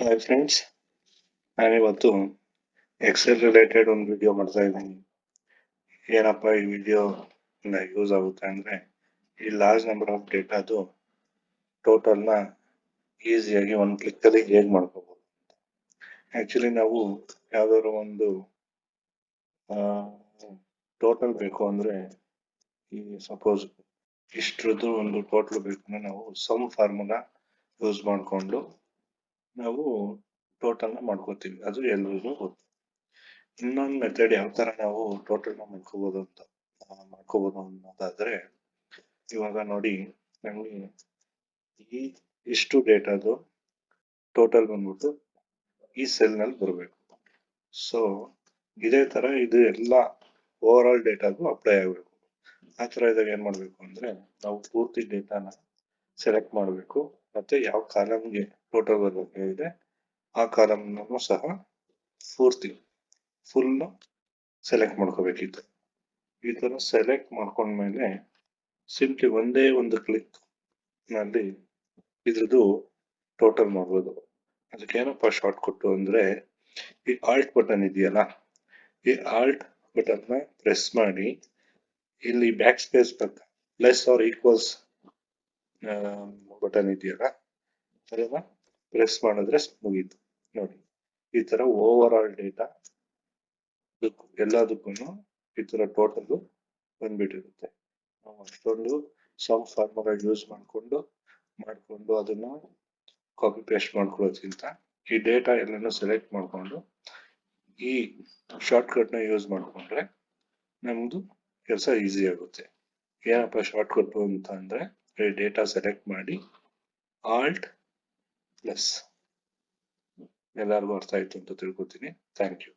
Hi friends, ನಾನಿವತ್ತು Excel related ಒಂದು video ಮಾಡ್ತಾ ಇದ್ದೀನಿ. ಏನಪ್ಪ ಈ ವಿಡಿಯೋ ಯೂಸ್ ಆಗುತ್ತೆ ಅಂದರೆ, ಈ ಲಾರ್ಜ್ ನಂಬರ್ ಆಫ್ ಡೇಟಾದು ಟೋಟಲ್ನ ಈಸಿಯಾಗಿ ಒಂದು ಕ್ಲಿಕ್ಕಲ್ಲಿ ಹೇಗೆ ಮಾಡ್ಕೋಬೋದು. ಆ್ಯಕ್ಚುಲಿ ನಾವು ಯಾವುದಾದ್ರು ಒಂದು ಟೋಟಲ್ ಬೇಕು ಅಂದರೆ, ಈ ಸಪೋಸ್ ಇಷ್ಟರದ್ದು ಒಂದು ಟೋಟಲ್ ಬೇಕು ಅಂದರೆ ನಾವು ಸಮ್ ಫಾರ್ಮುಲಾ ಯೂಸ್ ಮಾಡಿಕೊಂಡು ನಾವು ಟೋಟಲ್ನ ಮಾಡ್ಕೋತೀವಿ. ಅದು ಎಲ್ರಿಗೂ ಗೊತ್ತು. ಇನ್ನೊಂದು ಮೆಥಡ್ ಯಾವ ತರ ನಾವು ಟೋಟಲ್ನ ಮಾಡ್ಕೋಬಹುದು ಅನ್ನೋದಾದ್ರೆ, ಇವಾಗ ನೋಡಿ, ನಮಗೆ ಇಷ್ಟು ಡೇಟಾದು ಟೋಟಲ್ ಬಂದ್ಬಿಟ್ಟು ಈ ಸೆಲ್ ನಲ್ಲಿ ಬರಬೇಕು. ಸೊ ಇದೇ ತರ ಇದು ಎಲ್ಲ ಓವರ್ ಆಲ್ ಡೇಟಾಗೂ ಅಪ್ಲೈ ಆಗಬೇಕು. ಆ ತರ ಇದಾಗ ಏನ್ ಮಾಡ್ಬೇಕು ಅಂದ್ರೆ, ನಾವು ಪೂರ್ತಿ ಡೇಟಾನ ಸೆಲೆಕ್ಟ್ ಮಾಡಬೇಕು. ಮತ್ತೆ ಯಾವ ಕಾಲಮ್ಗೆ ಟೋಟಲ್ ಬರಬೇಕಾಗಿದೆ ಆ ಕಾಲಮ್ನೂ ಸಹ ಫುಲ್ ಸೆಲೆಕ್ಟ್ ಮಾಡ್ಕೋಬೇಕಿತ್ತು. ಈ ತರ ಸೆಲೆಕ್ಟ್ ಮಾಡ್ಕೊಂಡ್ಮೇಲೆ ಸಿಂಪ್ಲಿ ಒಂದೇ ಒಂದು ಕ್ಲಿಕ್ ನಲ್ಲಿ ಇದ್ರದ್ದು ಟೋಟಲ್ ಮಾಡ್ಬೋದು. ಅದಕ್ಕೇನಪ್ಪ ಶಾರ್ಟ್ ಕೊಟ್ಟು ಅಂದ್ರೆ, ಈ ಆಲ್ಟ್ ಬಟನ್ ಇದೆಯಲ್ಲ, ಈ ಆಲ್ಟ್ ಬಟನ್ ನ ಪ್ರೆಸ್ ಮಾಡಿ ಇಲ್ಲಿ backspace plus R equals button ಇದೆಯಲ್ಲ, ಅದನ್ನ ಪ್ರೆಸ್ ಮಾಡಿದ್ರೆ ಮುಗೀತು. ನೋಡಿ, ಈ ತರ ಓವರ್ ಆಲ್ ಡೇಟಾ ಎಲ್ಲದಕ್ಕೂ ಈ ತರ ಟೋಟಲ್ ಬಂದ್ಬಿಟ್ಟಿರುತ್ತೆ. ನಾವು ಅಷ್ಟೊಂದು ಸಮ್ ಫಾರ್ಮುಲಾ ಯೂಸ್ ಮಾಡಿಕೊಂಡು ಅದನ್ನ ಕಾಪಿ ಪೇಸ್ಟ್ ಮಾಡ್ಕೊಳ್ಳೋದ್ಕಿಂತ ಈ ಡೇಟಾ ಎಲ್ಲಾನು ಸೆಲೆಕ್ಟ್ ಮಾಡಿಕೊಂಡು ಈ ಶಾರ್ಟ್ ಕಟ್ ನ ಯೂಸ್ ಮಾಡಿಕೊಂಡ್ರೆ ನಮ್ದು ಕೆಲಸ ಈಸಿ ಆಗುತ್ತೆ. ಏನಪ್ಪ ಶಾರ್ಟ್ ಕಟ್ ಅಂತ ಅಂದ್ರೆ, ಡೇಟಾ ಸೆಲೆಕ್ಟ್ ಮಾಡಿ ಆಲ್ಟ್ ಪ್ಲಸ್. ಎಲ್ಲರಿಗೂ ಅರ್ಥ ಆಯ್ತು ಅಂತ ತಿಳ್ಕೊತೀನಿ. Thank you.